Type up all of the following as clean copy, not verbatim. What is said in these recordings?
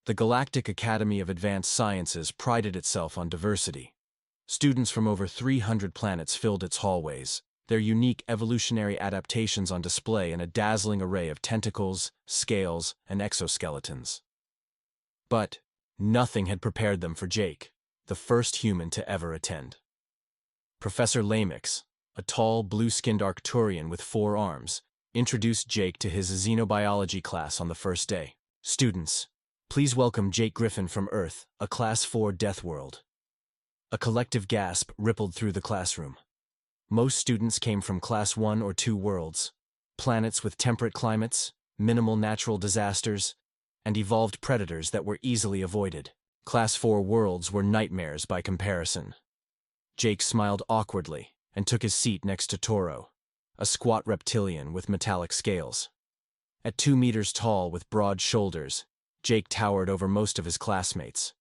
The Galactic Academy of Advanced Sciences prided itself on diversity. Students from over 300 planets filled its hallways, their unique evolutionary adaptations on display in a dazzling array of tentacles, scales, and exoskeletons. But nothing had prepared them for Jake, the first human to ever attend. Professor Lamix, a tall, blue-skinned Arcturian with 4 arms, introduced Jake to his xenobiology class on the first day. "Students, please welcome Jake Griffin from Earth, a Class 4 Death World." A collective gasp rippled through the classroom. Most students came from Class 1 or 2 worlds, planets with temperate climates, minimal natural disasters, and evolved predators that were easily avoided. Class 4 worlds were nightmares by comparison. Jake smiled awkwardly and took his seat next to Toro, a squat reptilian with metallic scales. At 2 meters tall with broad shoulders, Jake towered over most of his classmates.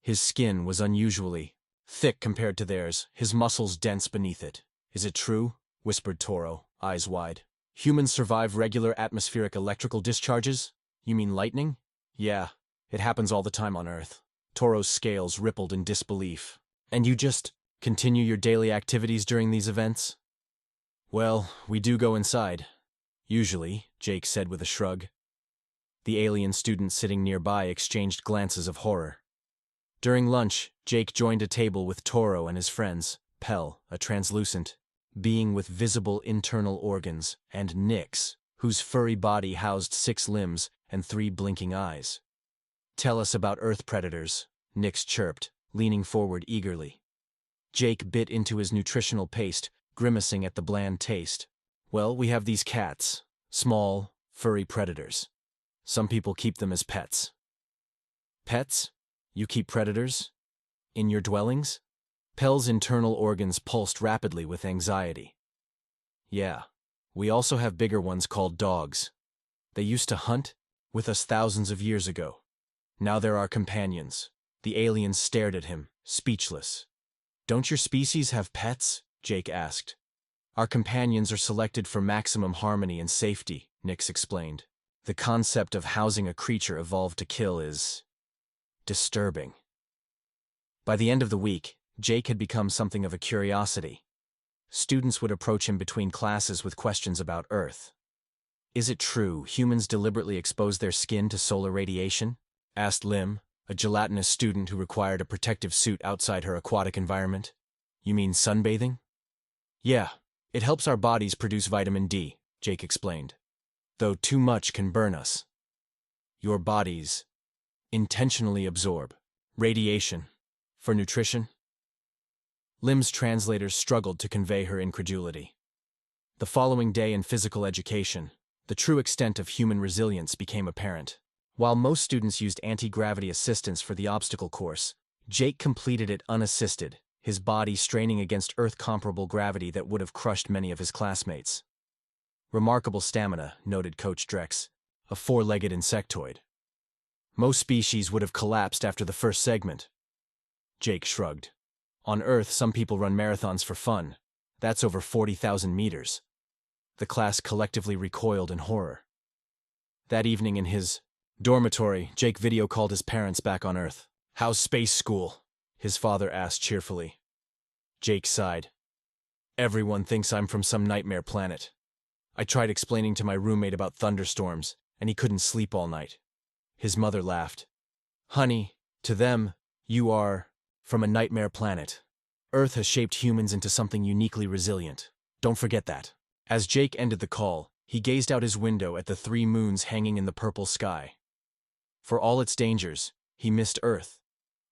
His skin was unusually thick compared to theirs, his muscles dense beneath it. "Is it true?" whispered Toro, eyes wide. "Humans survive regular atmospheric electrical discharges? You mean lightning?" "Yeah, it happens all the time on Earth." Toro's scales rippled in disbelief. "And you just continue your daily activities during these events?" "Well, we do go inside. Usually," Jake said with a shrug. The alien students sitting nearby exchanged glances of horror. During lunch, Jake joined a table with Toro and his friends, Pell, a translucent being with visible internal organs, and Nyx, whose furry body housed 6 limbs and 3 blinking eyes. "Tell us about Earth predators," Nyx chirped, leaning forward eagerly. Jake bit into his nutritional paste, grimacing at the bland taste. "Well, we have these cats, small, furry predators. Some people keep them as pets." "Pets? You keep predators? In your dwellings?" Pell's internal organs pulsed rapidly with anxiety. "Yeah, we also have bigger ones called dogs. They used to hunt with us thousands of years ago. Now they're our companions." The aliens stared at him, speechless. "Don't your species have pets?" Jake asked. "Our companions are selected for maximum harmony and safety," Nyx explained. "The concept of housing a creature evolved to kill is disturbing." By the end of the week, Jake had become something of a curiosity. Students would approach him between classes with questions about Earth. "Is it true humans deliberately expose their skin to solar radiation?" asked Lim, a gelatinous student who required a protective suit outside her aquatic environment. "You mean sunbathing?" "Yeah, it helps our bodies produce vitamin D," Jake explained. "Though too much can burn us. Your bodies intentionally absorb radiation for nutrition?" Lim's translators struggled to convey her incredulity. The following day in physical education, the true extent of human resilience became apparent. While most students used anti-gravity assistance for the obstacle course, Jake completed it unassisted, his body straining against Earth-comparable gravity that would have crushed many of his classmates. "Remarkable stamina," noted Coach Drex, a 4-legged insectoid. "Most species would have collapsed after the first segment." Jake shrugged. "On Earth, some people run marathons for fun. That's over 40,000 meters." The class collectively recoiled in horror. That evening in his dormitory, Jake video called his parents back on Earth. "How's space school?" his father asked cheerfully. Jake sighed. "Everyone thinks I'm from some nightmare planet. I tried explaining to my roommate about thunderstorms, and he couldn't sleep all night." His mother laughed. "Honey, to them, you are from a nightmare planet. Earth has shaped humans into something uniquely resilient. Don't forget that." As Jake ended the call, he gazed out his window at the 3 moons hanging in the purple sky. For all its dangers, he missed Earth.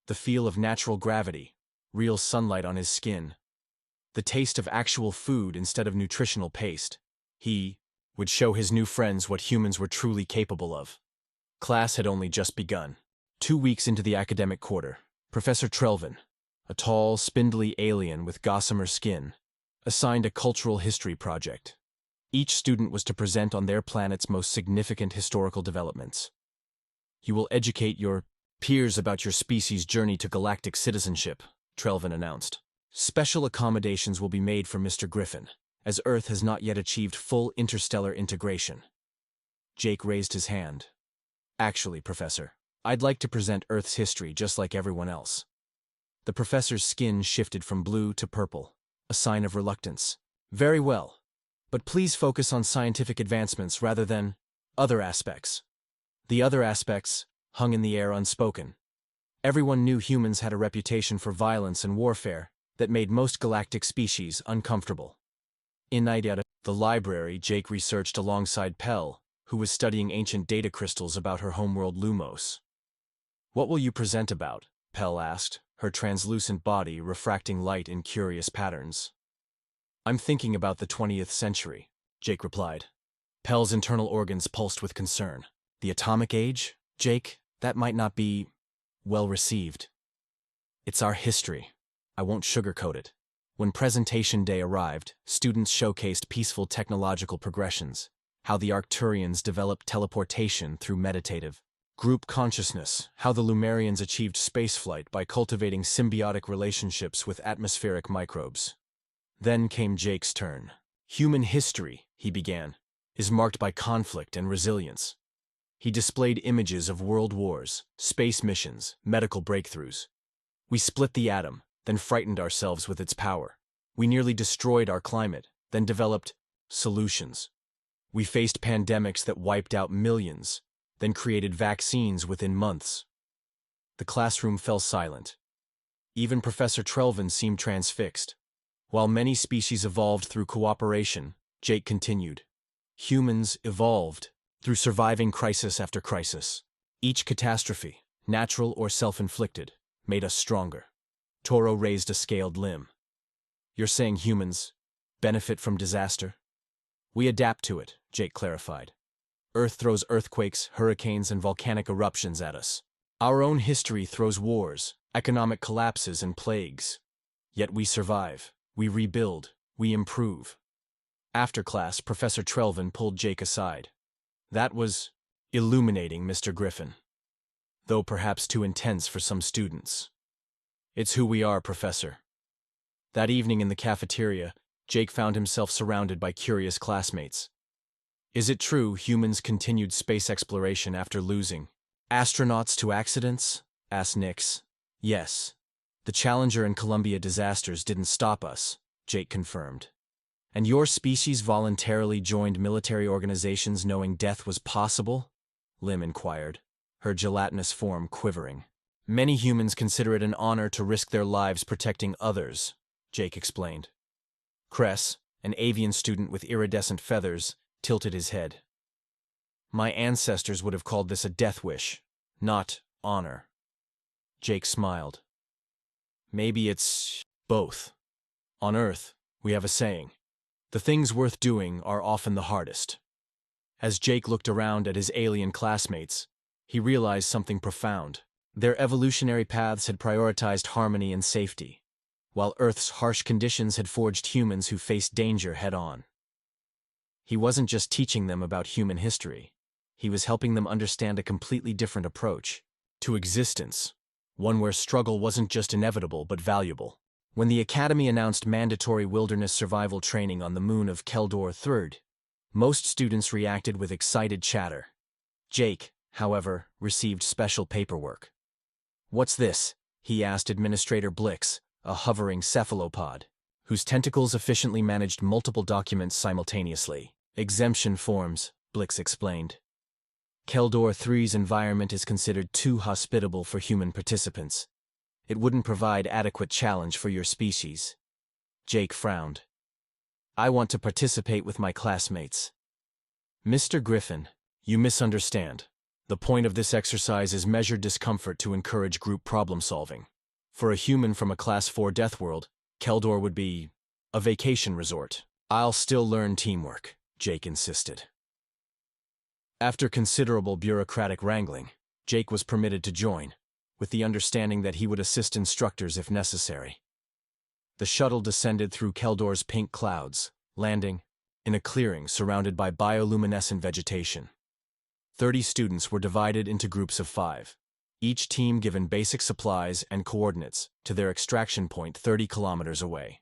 The feel of natural gravity, real sunlight on his skin, the taste of actual food instead of nutritional paste. He would show his new friends what humans were truly capable of. Class had only just begun. 2 weeks into the academic quarter, Professor Trelvin, a tall, spindly alien with gossamer skin, assigned a cultural history project. Each student was to present on their planet's most significant historical developments. "You will educate your peers about your species' journey to galactic citizenship," Trelvin announced. "Special accommodations will be made for Mr. Griffin, as Earth has not yet achieved full interstellar integration." Jake raised his hand. "Actually, Professor, I'd like to present Earth's history just like everyone else. The professor's skin shifted from blue to purple, a sign of reluctance. Very well, but please focus on scientific advancements rather than other aspects. The other aspects hung in the air unspoken. Everyone knew humans had a reputation for violence and warfare that made most galactic species uncomfortable. In the library, Jake researched alongside Pell, who was studying ancient data crystals about her homeworld Lumos. What will you present about? Pell asked, her translucent body refracting light in curious patterns. I'm thinking about the 20th century, Jake replied. Pell's internal organs pulsed with concern. The atomic age? Jake, that might not be well received. It's our history. I won't sugarcoat it. When presentation day arrived, students showcased peaceful technological progressions, how the Arcturians developed teleportation through meditative group consciousness, how the Lumerians achieved spaceflight by cultivating symbiotic relationships with atmospheric microbes. Then came Jake's turn. Human history, he began, is marked by conflict and resilience. He displayed images of world wars, space missions, medical breakthroughs. We split the atom, then frightened ourselves with its power. We nearly destroyed our climate, then developed solutions. We faced pandemics that wiped out millions, then created vaccines within months. The classroom fell silent. Even Professor Trelvin seemed transfixed. While many species evolved through cooperation, Jake continued, humans evolved through surviving crisis after crisis. Each catastrophe, natural or self-inflicted, made us stronger. Toro raised a scaled limb. You're saying humans benefit from disaster? We adapt to it, Jake clarified. Earth throws earthquakes, hurricanes, and volcanic eruptions at us. Our own history throws wars, economic collapses, and plagues. Yet we survive, we rebuild, we improve. After class, Professor Trelvin pulled Jake aside. That was illuminating, Mr. Griffin. Though perhaps too intense for some students. It's who we are, Professor. That evening in the cafeteria, Jake found himself surrounded by curious classmates. Is it true humans continued space exploration after losing astronauts to accidents? Asked Nix. Yes. The Challenger and Columbia disasters didn't stop us, Jake confirmed. And your species voluntarily joined military organizations knowing death was possible? Lim inquired, her gelatinous form quivering. Many humans consider it an honor to risk their lives protecting others, Jake explained. Kress, an avian student with iridescent feathers, tilted his head. My ancestors would have called this a death wish, not honor. Jake smiled. Maybe it's both. On Earth, we have a saying, the things worth doing are often the hardest. As Jake looked around at his alien classmates, he realized something profound. Their evolutionary paths had prioritized harmony and safety, while Earth's harsh conditions had forged humans who faced danger head-on. He wasn't just teaching them about human history. He was helping them understand a completely different approach to existence, one where struggle wasn't just inevitable but valuable. When the Academy announced mandatory wilderness survival training on the moon of Keldor III, most students reacted with excited chatter. Jake, however, received special paperwork. What's this? He asked Administrator Blix, a hovering cephalopod, whose tentacles efficiently managed multiple documents simultaneously. Exemption forms, Blix explained. Keldor III's environment is considered too hospitable for human participants. It wouldn't provide adequate challenge for your species. Jake frowned. I want to participate with my classmates. Mr. Griffin, you misunderstand. The point of this exercise is measured discomfort to encourage group problem-solving. For a human from a Class 4 death world, Keldor would be a vacation resort. I'll still learn teamwork, Jake insisted. After considerable bureaucratic wrangling, Jake was permitted to join, with the understanding that he would assist instructors if necessary. The shuttle descended through Keldor's pink clouds, landing in a clearing surrounded by bioluminescent vegetation. 30 students were divided into groups of 5, each team given basic supplies and coordinates to their extraction point 30 kilometers away.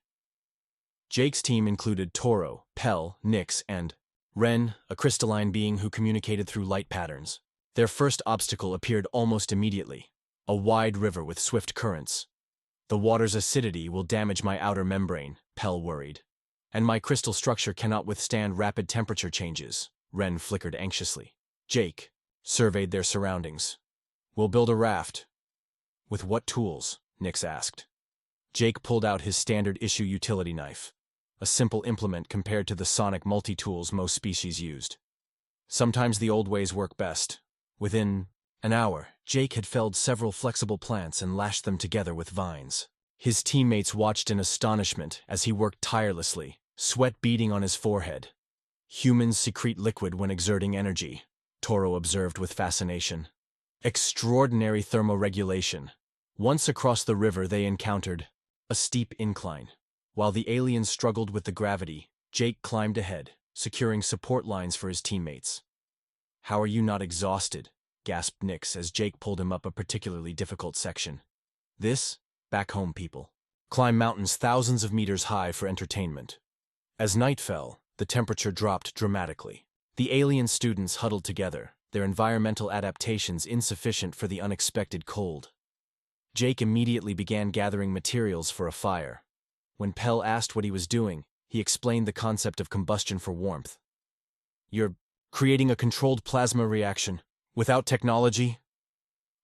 Jake's team included Toro, Pell, Nix, and Ren, a crystalline being who communicated through light patterns. Their first obstacle appeared almost immediately, a wide river with swift currents. The water's acidity will damage my outer membrane, Pell worried. And my crystal structure cannot withstand rapid temperature changes, Ren flickered anxiously. Jake surveyed their surroundings. We'll build a raft. With what tools? Nix asked. Jake pulled out his standard-issue utility knife, a simple implement compared to the sonic multi-tools most species used. Sometimes the old ways work best. Within an hour, Jake had felled several flexible plants and lashed them together with vines. His teammates watched in astonishment as he worked tirelessly, sweat beading on his forehead. Humans secrete liquid when exerting energy, Toro observed with fascination. Extraordinary thermoregulation. Once across the river they encountered a steep incline. While the aliens struggled with the gravity, Jake climbed ahead, securing support lines for his teammates. How are you not exhausted? Gasped Nix as Jake pulled him up a particularly difficult section. This? Back home people. Climb mountains thousands of meters high for entertainment. As night fell, the temperature dropped dramatically. The alien students huddled together, their environmental adaptations insufficient for the unexpected cold. Jake immediately began gathering materials for a fire. When Pell asked what he was doing, he explained the concept of combustion for warmth. You're creating a controlled plasma reaction, without technology?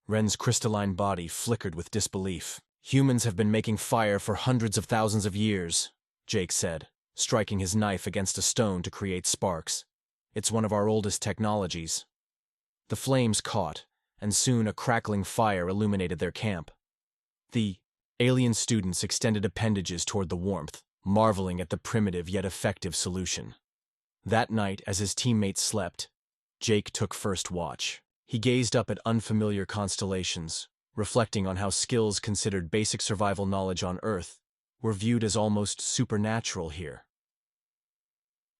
Ren's crystalline body flickered with disbelief. Humans have been making fire for hundreds of thousands of years, Jake said, striking his knife against a stone to create sparks. It's one of our oldest technologies. The flames caught, and soon a crackling fire illuminated their camp. The alien students extended appendages toward the warmth, marveling at the primitive yet effective solution. That night, as his teammates slept, Jake took first watch. He gazed up at unfamiliar constellations, reflecting on how skills considered basic survival knowledge on Earth were viewed as almost supernatural here.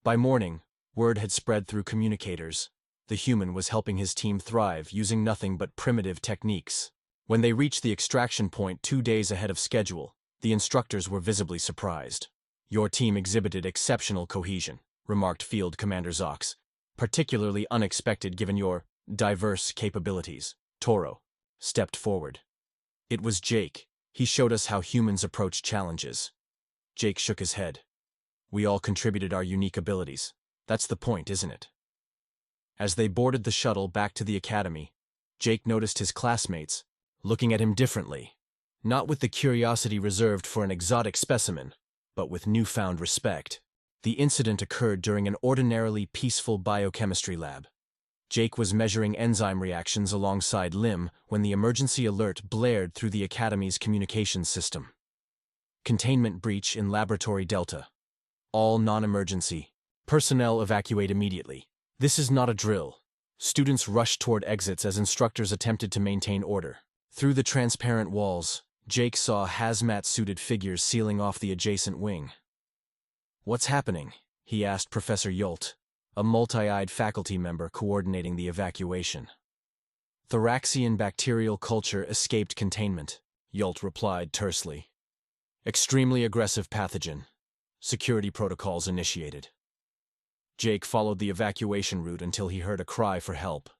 By morning, word had spread through communicators. The human was helping his team thrive using nothing but primitive techniques. When they reached the extraction point 2 days ahead of schedule, the instructors were visibly surprised. Your team exhibited exceptional cohesion, remarked Field Commander Zox, particularly unexpected given your diverse capabilities. Toro stepped forward. It was Jake. He showed us how humans approach challenges. Jake shook his head. We all contributed our unique abilities. That's the point, isn't it? As they boarded the shuttle back to the academy, Jake noticed his classmates looking at him differently, not with the curiosity reserved for an exotic specimen, but with newfound respect. The incident occurred during an ordinarily peaceful biochemistry lab. Jake was measuring enzyme reactions alongside Lim when the emergency alert blared through the Academy's communications system. Containment breach in Laboratory Delta. All non-emergency. Personnel evacuate immediately. This is not a drill. Students rushed toward exits as instructors attempted to maintain order. Through the transparent walls, Jake saw hazmat-suited figures sealing off the adjacent wing. What's happening? He asked Professor Yult, a multi-eyed faculty member coordinating the evacuation. Thoraxian bacterial culture escaped containment, Yult replied tersely. Extremely aggressive pathogen. Security protocols initiated. Jake followed the evacuation route until he heard a cry for help.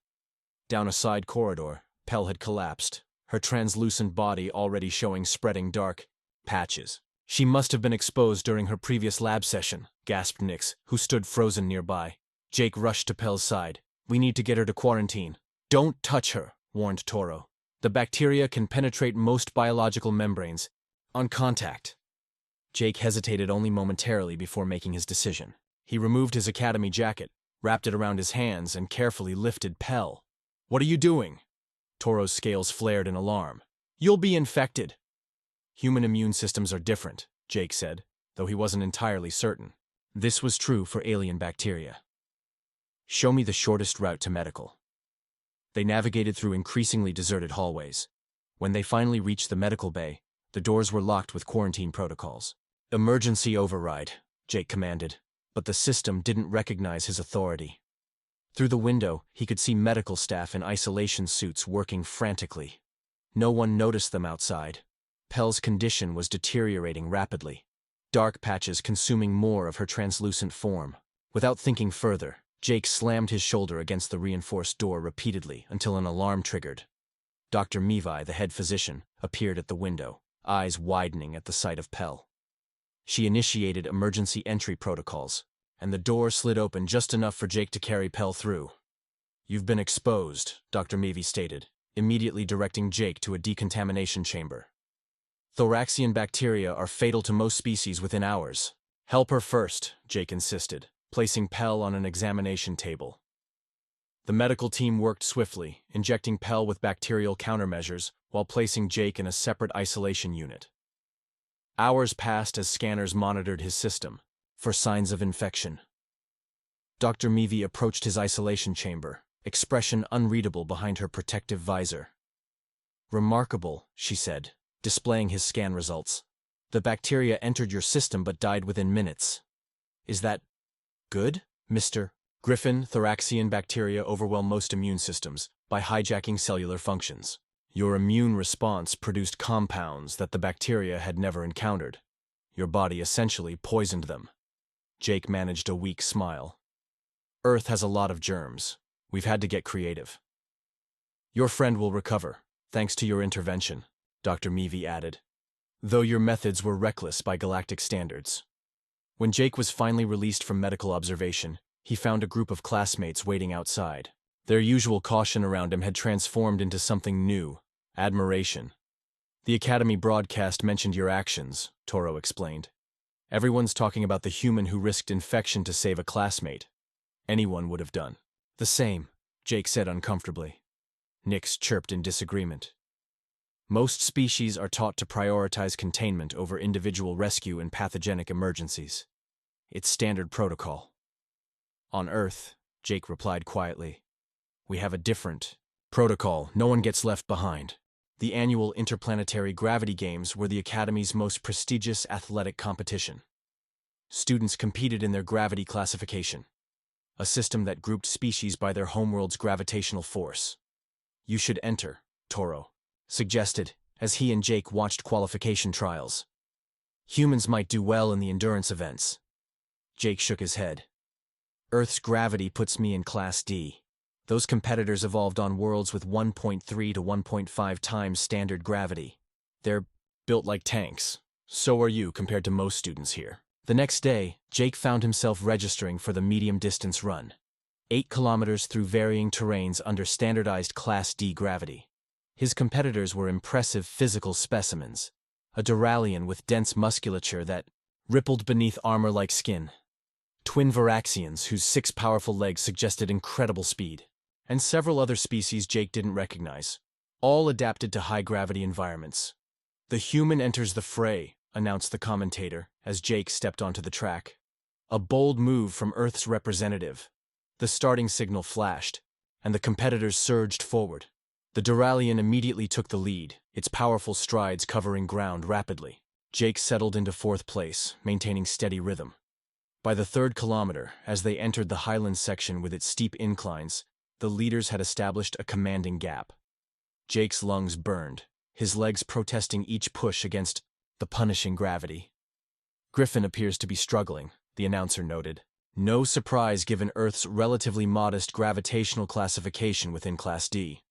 Down a side corridor, Pell had collapsed, her translucent body already showing spreading dark patches. She must have been exposed during her previous lab session, gasped Nix, who stood frozen nearby. Jake rushed to Pell's side. We need to get her to quarantine. Don't touch her, warned Toro. The bacteria can penetrate most biological membranes. On contact. Jake hesitated only momentarily before making his decision. He removed his academy jacket, wrapped it around his hands, and carefully lifted Pell. What are you doing? Toro's scales flared in alarm. You'll be infected. Human immune systems are different, Jake said, though he wasn't entirely certain. This was true for alien bacteria. Show me the shortest route to medical. They navigated through increasingly deserted hallways. When they finally reached the medical bay, the doors were locked with quarantine protocols. Emergency override, Jake commanded, but the system didn't recognize his authority. Through the window, he could see medical staff in isolation suits working frantically. No one noticed them outside. Pell's condition was deteriorating rapidly, dark patches consuming more of her translucent form. Without thinking further, Jake slammed his shoulder against the reinforced door repeatedly until an alarm triggered. Dr. Mevi, the head physician, appeared at the window, eyes widening at the sight of Pell. She initiated emergency entry protocols, and the door slid open just enough for Jake to carry Pell through. "You've been exposed," Dr. Mevi stated, immediately directing Jake to a decontamination chamber. "Thoraxian bacteria are fatal to most species within hours." "Help her first," Jake insisted, placing Pell on an examination table. The medical team worked swiftly, injecting Pell with bacterial countermeasures while placing Jake in a separate isolation unit. Hours passed as scanners monitored his system for signs of infection. Dr. Mevi approached his isolation chamber, expression unreadable behind her protective visor. "Remarkable," she said, displaying his scan results. "The bacteria entered your system but died within minutes. Is that good, Mr. Griffin? Thoraxian bacteria overwhelm most immune systems by hijacking cellular functions. Your immune response produced compounds that the bacteria had never encountered. Your body essentially poisoned them." Jake managed a weak smile. "Earth has a lot of germs. We've had to get creative." "Your friend will recover, thanks to your intervention," Dr. Mevi added, "though your methods were reckless by galactic standards." When Jake was finally released from medical observation, he found a group of classmates waiting outside. Their usual caution around him had transformed into something new: admiration. "The Academy broadcast mentioned your actions," Toro explained. "Everyone's talking about the human who risked infection to save a classmate. Anyone would have done the same," Jake said uncomfortably. Nix chirped in disagreement. "Most species are taught to prioritize containment over individual rescue in pathogenic emergencies. It's standard protocol." "On Earth," Jake replied quietly, "we have a different protocol. No one gets left behind." The annual Interplanetary Gravity Games were the Academy's most prestigious athletic competition. Students competed in their gravity classification, a system that grouped species by their homeworld's gravitational force. "You should enter," Toro suggested, as he and Jake watched qualification trials. "Humans might do well in the endurance events." Jake shook his head. "Earth's gravity puts me in Class D. Those competitors evolved on worlds with 1.3 to 1.5 times standard gravity. They're built like tanks. So are you compared to most students here." The next day, Jake found himself registering for the medium-distance run. 8 kilometers through varying terrains under standardized Class D gravity. His competitors were impressive physical specimens, a Duralian with dense musculature that rippled beneath armor-like skin, twin Varaxians whose 6 powerful legs suggested incredible speed, and several other species Jake didn't recognize, all adapted to high-gravity environments. "The human enters the fray," announced the commentator as Jake stepped onto the track. A bold move from Earth's representative. The starting signal flashed, and the competitors surged forward. The Duralian immediately took the lead, its powerful strides covering ground rapidly. Jake settled into 4th place, maintaining steady rhythm. By the 3rd kilometer, as they entered the highland section with its steep inclines, the leaders had established a commanding gap. Jake's lungs burned, his legs protesting each push against the punishing gravity. "Griffin appears to be struggling," the announcer noted. No surprise given Earth's relatively modest gravitational classification within Class D.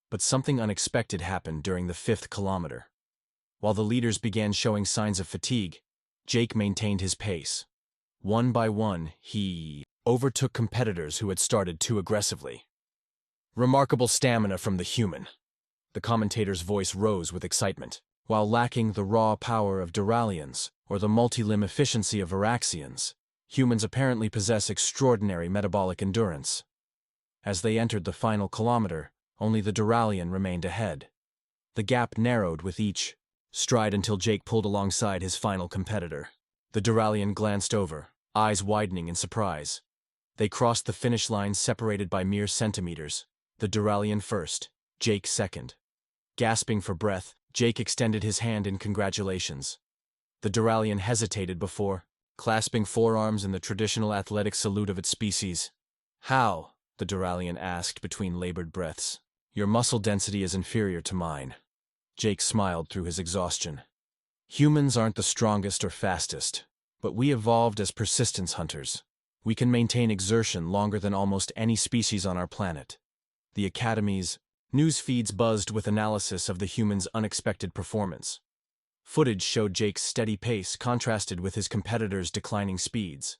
But something unexpected happened during the 5th kilometer. While the leaders began showing signs of fatigue, Jake maintained his pace. One by one, he overtook competitors who had started too aggressively. "Remarkable stamina from the human." The commentator's voice rose with excitement. While lacking the raw power of Duralians or the multi-limb efficiency of Varaxians, humans apparently possess extraordinary metabolic endurance. As they entered the final kilometer, only the Duralian remained ahead. The gap narrowed with each stride until Jake pulled alongside his final competitor. The Duralian glanced over, eyes widening in surprise. They crossed the finish line separated by mere centimeters, the Duralian first, Jake second. Gasping for breath, Jake extended his hand in congratulations. The Duralian hesitated before clasping forearms in the traditional athletic salute of its species. "How?" the Duralian asked between labored breaths. "Your muscle density is inferior to mine." Jake smiled through his exhaustion. "Humans aren't the strongest or fastest, but we evolved as persistence hunters. We can maintain exertion longer than almost any species on our planet. The Academy's news feeds buzzed with analysis of the human's unexpected performance. Footage showed Jake's steady pace contrasted with his competitors' declining speeds.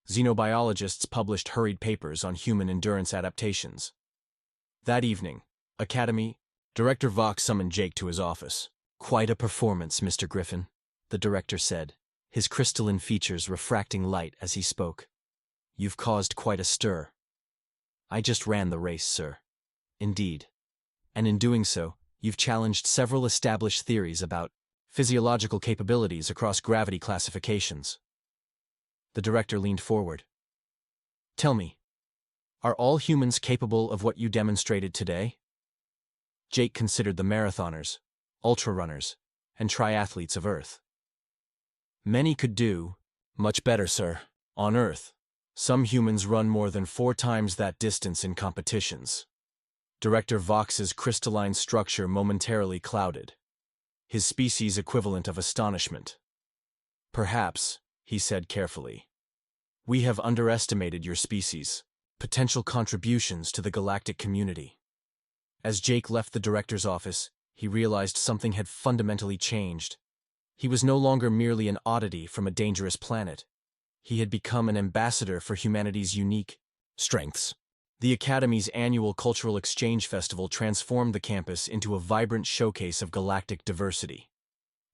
Xenobiologists published hurried papers on human endurance adaptations. That evening, Academy Director Vox summoned Jake to his office. "Quite a performance, Mr. Griffin," the director said, his crystalline features refracting light as he spoke. "You've caused quite a stir." "I just ran the race, sir." "Indeed. And in doing so, you've challenged several established theories about physiological capabilities across gravity classifications." The director leaned forward. "Tell me, are all humans capable of what you demonstrated today?" Jake considered the marathoners, ultra-runners, and triathletes of Earth. "Many could do much better, sir. On Earth, some humans run more than 4 times that distance in competitions." Director Vox's crystalline structure momentarily clouded, his species equivalent of astonishment. "Perhaps," he said carefully, "we have underestimated your species' potential contributions to the galactic community." As Jake left the director's office, he realized something had fundamentally changed. He was no longer merely an oddity from a dangerous planet. He had become an ambassador for humanity's unique strengths. The Academy's annual Cultural Exchange Festival transformed the campus into a vibrant showcase of galactic diversity.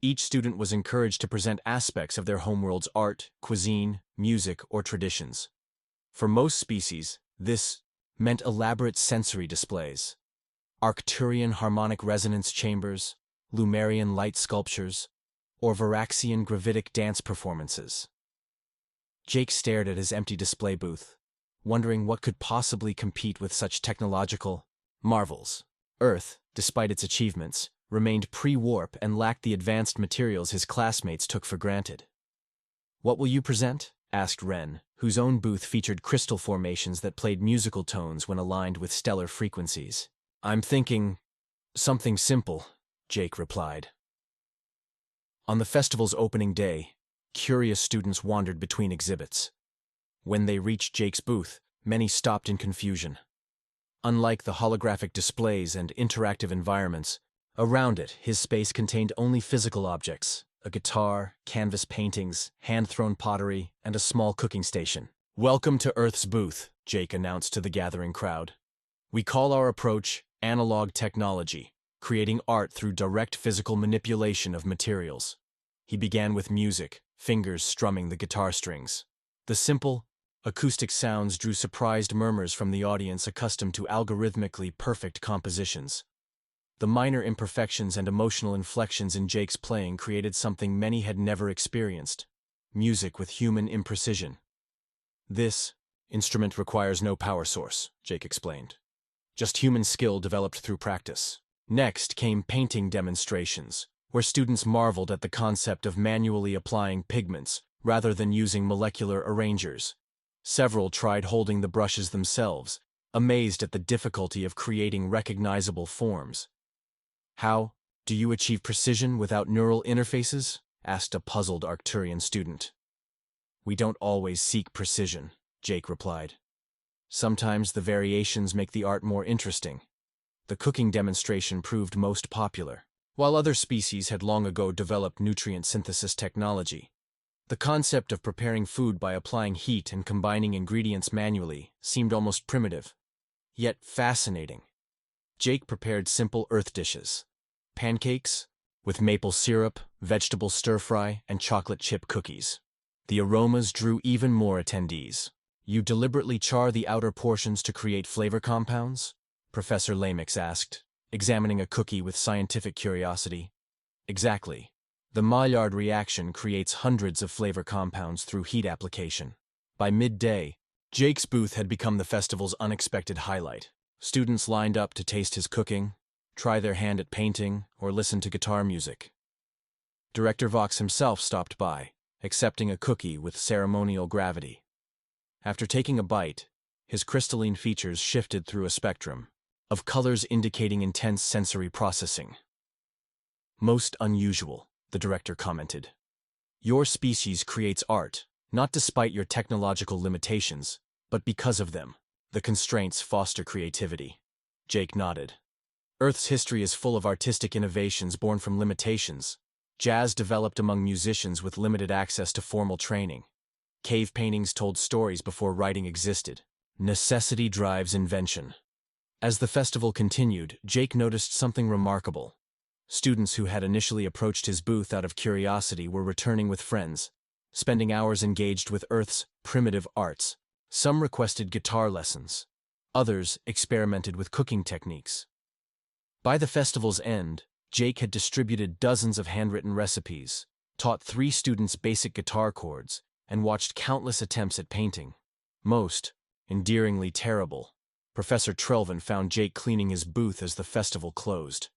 Each student was encouraged to present aspects of their homeworld's art, cuisine, music, or traditions. For most species, this meant elaborate sensory displays. Arcturian harmonic resonance chambers, Lumerian light sculptures, or Varaxian gravitic dance performances. Jake stared at his empty display booth, wondering what could possibly compete with such technological marvels. Earth, despite its achievements, remained pre-warp and lacked the advanced materials his classmates took for granted. "What will you present?" asked Ren, whose own booth featured crystal formations that played musical tones when aligned with stellar frequencies. "I'm thinking something simple," Jake replied. On the festival's opening day, curious students wandered between exhibits. When they reached Jake's booth, many stopped in confusion. Unlike the holographic displays and interactive environments, around it his space contained only physical objects: a guitar, canvas paintings, hand-thrown pottery, and a small cooking station. "Welcome to Earth's booth," Jake announced to the gathering crowd. "We call our approach analog technology, creating art through direct physical manipulation of materials." He began with music, fingers strumming the guitar strings. The simple, acoustic sounds drew surprised murmurs from the audience accustomed to algorithmically perfect compositions. The minor imperfections and emotional inflections in Jake's playing created something many had never experienced: music with human imprecision. "This instrument requires no power source," Jake explained. "Just human skill developed through practice." Next came painting demonstrations, where students marveled at the concept of manually applying pigments rather than using molecular arrangers. Several tried holding the brushes themselves, amazed at the difficulty of creating recognizable forms. "How do you achieve precision without neural interfaces?" asked a puzzled Arcturian student. "We don't always seek precision," Jake replied. "Sometimes the variations make the art more interesting." The cooking demonstration proved most popular. While other species had long ago developed nutrient synthesis technology, the concept of preparing food by applying heat and combining ingredients manually seemed almost primitive, yet fascinating. Jake prepared simple Earth dishes: pancakes with maple syrup, vegetable stir-fry, and chocolate chip cookies. The aromas drew even more attendees. "You deliberately char the outer portions to create flavor compounds?" Professor Lamix asked, examining a cookie with scientific curiosity. "Exactly. The Maillard reaction creates hundreds of flavor compounds through heat application." By midday, Jake's booth had become the festival's unexpected highlight. Students lined up to taste his cooking, try their hand at painting, or listen to guitar music. Director Vox himself stopped by, accepting a cookie with ceremonial gravity. After taking a bite, his crystalline features shifted through a spectrum of colors indicating intense sensory processing. "Most unusual," the director commented. "Your species creates art, Not despite your technological limitations, but because of them. The constraints foster creativity. Jake nodded. Earth's history is full of artistic innovations born from limitations. Jazz developed among musicians with limited access to formal training. Cave paintings told stories before writing existed. Necessity drives invention. As the festival continued, Jake noticed something remarkable. Students who had initially approached his booth out of curiosity were returning with friends, spending hours engaged with Earth's primitive arts. Some requested guitar lessons. Others experimented with cooking techniques. By the festival's end, Jake had distributed dozens of handwritten recipes, taught 3 students basic guitar chords, and watched countless attempts at painting. Most, endearingly terrible. Professor Trelvin found Jake cleaning his booth as the festival closed.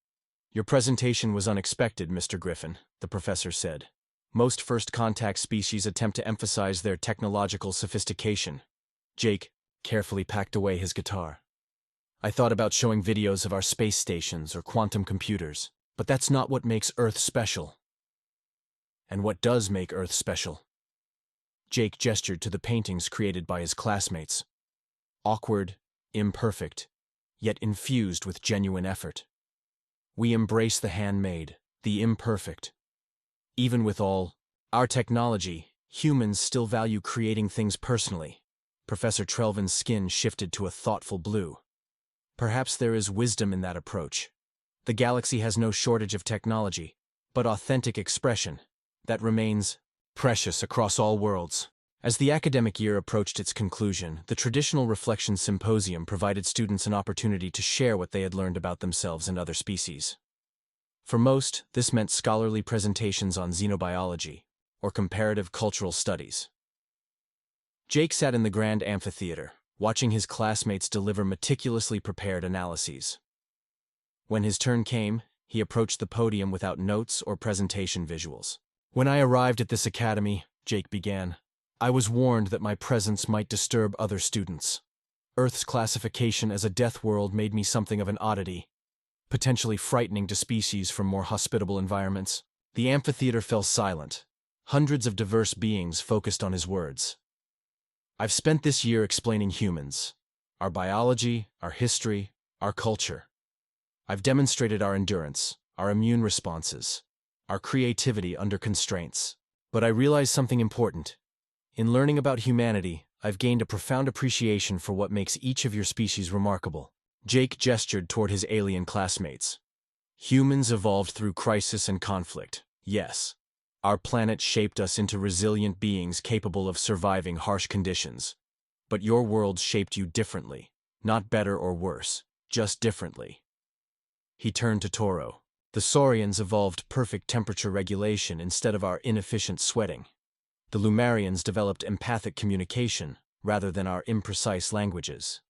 "Your presentation was unexpected, Mr. Griffin," the professor said. "Most first-contact species attempt to emphasize their technological sophistication." Jake carefully packed away his guitar. "I thought about showing videos of our space stations or quantum computers, but that's not what makes Earth special." "And what does make Earth special?" Jake gestured to the paintings created by his classmates. Awkward, imperfect, yet infused with genuine effort. "We embrace the handmade, the imperfect. Even with all our technology, humans still value creating things personally." Professor Trelvin's skin shifted to a thoughtful blue. "Perhaps there is wisdom in that approach. The galaxy has no shortage of technology, but authentic expression that remains precious across all worlds." As the academic year approached its conclusion, the Traditional Reflection Symposium provided students an opportunity to share what they had learned about themselves and other species. For most, this meant scholarly presentations on xenobiology or comparative cultural studies. Jake sat in the grand amphitheater, watching his classmates deliver meticulously prepared analyses. When his turn came, he approached the podium without notes or presentation visuals. "When I arrived at this academy," Jake began, "I was warned that my presence might disturb other students. Earth's classification as a death world made me something of an oddity, potentially frightening to species from more hospitable environments." The amphitheater fell silent. Hundreds of diverse beings focused on his words. "I've spent this year explaining humans, our biology, our history, our culture. I've demonstrated our endurance, our immune responses, our creativity under constraints. But I realized something important. In learning about humanity, I've gained a profound appreciation for what makes each of your species remarkable." Jake gestured toward his alien classmates. "Humans evolved through crisis and conflict, yes. Our planet shaped us into resilient beings capable of surviving harsh conditions. But your world shaped you differently, not better or worse, just differently." He turned to Toro. "The Saurians evolved perfect temperature regulation instead of our inefficient sweating. The Lumarians developed empathic communication rather than our imprecise languages.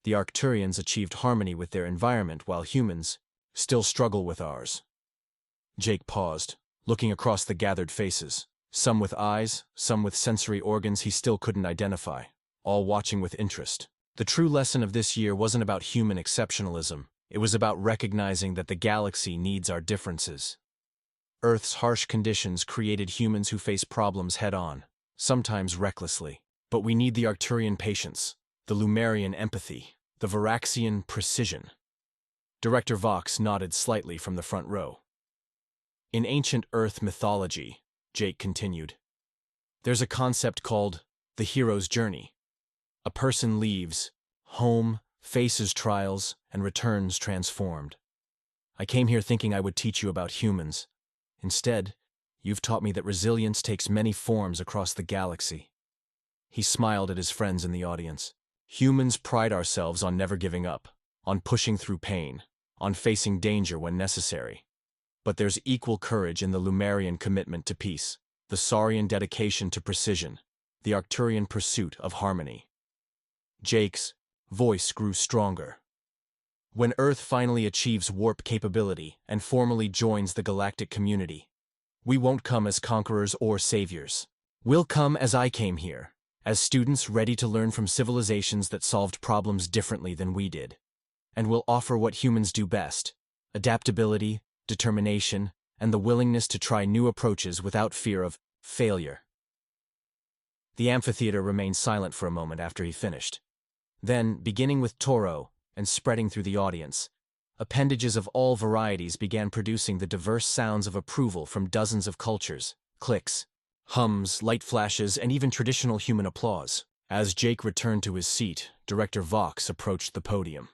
The Arcturians achieved harmony with their environment while humans still struggle with ours." Jake paused, looking across the gathered faces, some with eyes, some with sensory organs he still couldn't identify, all watching with interest. The true lesson of this year wasn't about human exceptionalism, it was about recognizing that the galaxy needs our differences. Earth's harsh conditions created humans who face problems head-on, sometimes recklessly. But we need the Arcturian patience, the Lumarian empathy, the Varaxian precision. Director Vox nodded slightly from the front row. "In ancient Earth mythology," Jake continued, "there's a concept called the hero's journey. A person leaves home, faces trials, and returns transformed. I came here thinking I would teach you about humans. Instead, you've taught me that resilience takes many forms across the galaxy." He smiled at his friends in the audience. "Humans pride ourselves on never giving up, on pushing through pain, on facing danger when necessary. But there's equal courage in the Lumarian commitment to peace, the Saurian dedication to precision, the Arcturian pursuit of harmony." Jake's voice grew stronger. "When Earth finally achieves warp capability and formally joins the galactic community, we won't come as conquerors or saviors. We'll come as I came here, as students ready to learn from civilizations that solved problems differently than we did. And we'll offer what humans do best: adaptability, determination, and the willingness to try new approaches without fear of failure." The amphitheater remained silent for a moment after he finished. Then, beginning with Toro and spreading through the audience, appendages of all varieties began producing the diverse sounds of approval from dozens of cultures, clicks, hums, light flashes, and even traditional human applause. As Jake returned to his seat, Director Vox approached the podium.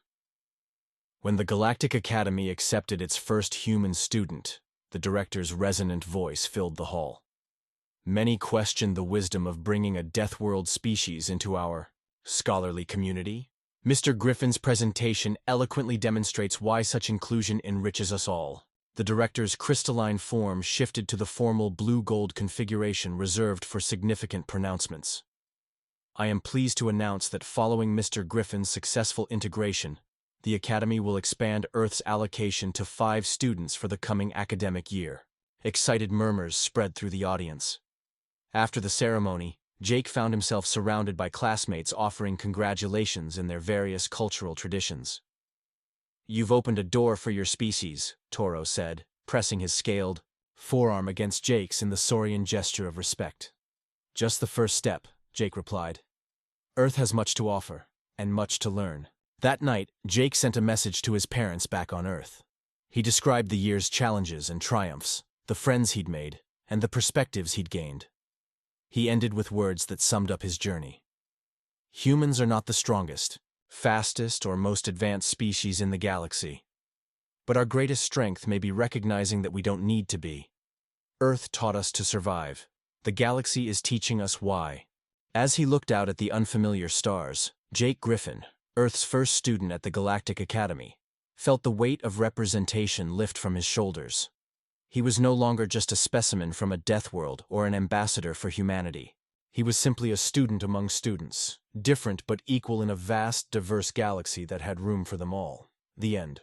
When the Galactic Academy accepted its first human student, the director's resonant voice filled the hall. Many questioned the wisdom of bringing a Deathworld species into our scholarly community. Mr. Griffin's presentation eloquently demonstrates why such inclusion enriches us all. The director's crystalline form shifted to the formal blue-gold configuration reserved for significant pronouncements. I am pleased to announce that following Mr. Griffin's successful integration, the Academy will expand Earth's allocation to 5 students for the coming academic year. Excited murmurs spread through the audience. After the ceremony, Jake found himself surrounded by classmates offering congratulations in their various cultural traditions. "You've opened a door for your species," Toro said, pressing his scaled forearm against Jake's in the Saurian gesture of respect. "Just the first step," Jake replied. "Earth has much to offer, and much to learn." That night, Jake sent a message to his parents back on Earth. He described the year's challenges and triumphs, the friends he'd made, and the perspectives he'd gained. He ended with words that summed up his journey. "Humans are not the strongest, fastest, or most advanced species in the galaxy. But our greatest strength may be recognizing that we don't need to be. Earth taught us to survive. The galaxy is teaching us why." As he looked out at the unfamiliar stars, Jake Griffin, Earth's first student at the Galactic Academy, felt the weight of representation lift from his shoulders. He was no longer just a specimen from a death world or an ambassador for humanity. He was simply a student among students, different but equal in a vast, diverse galaxy that had room for them all. The end.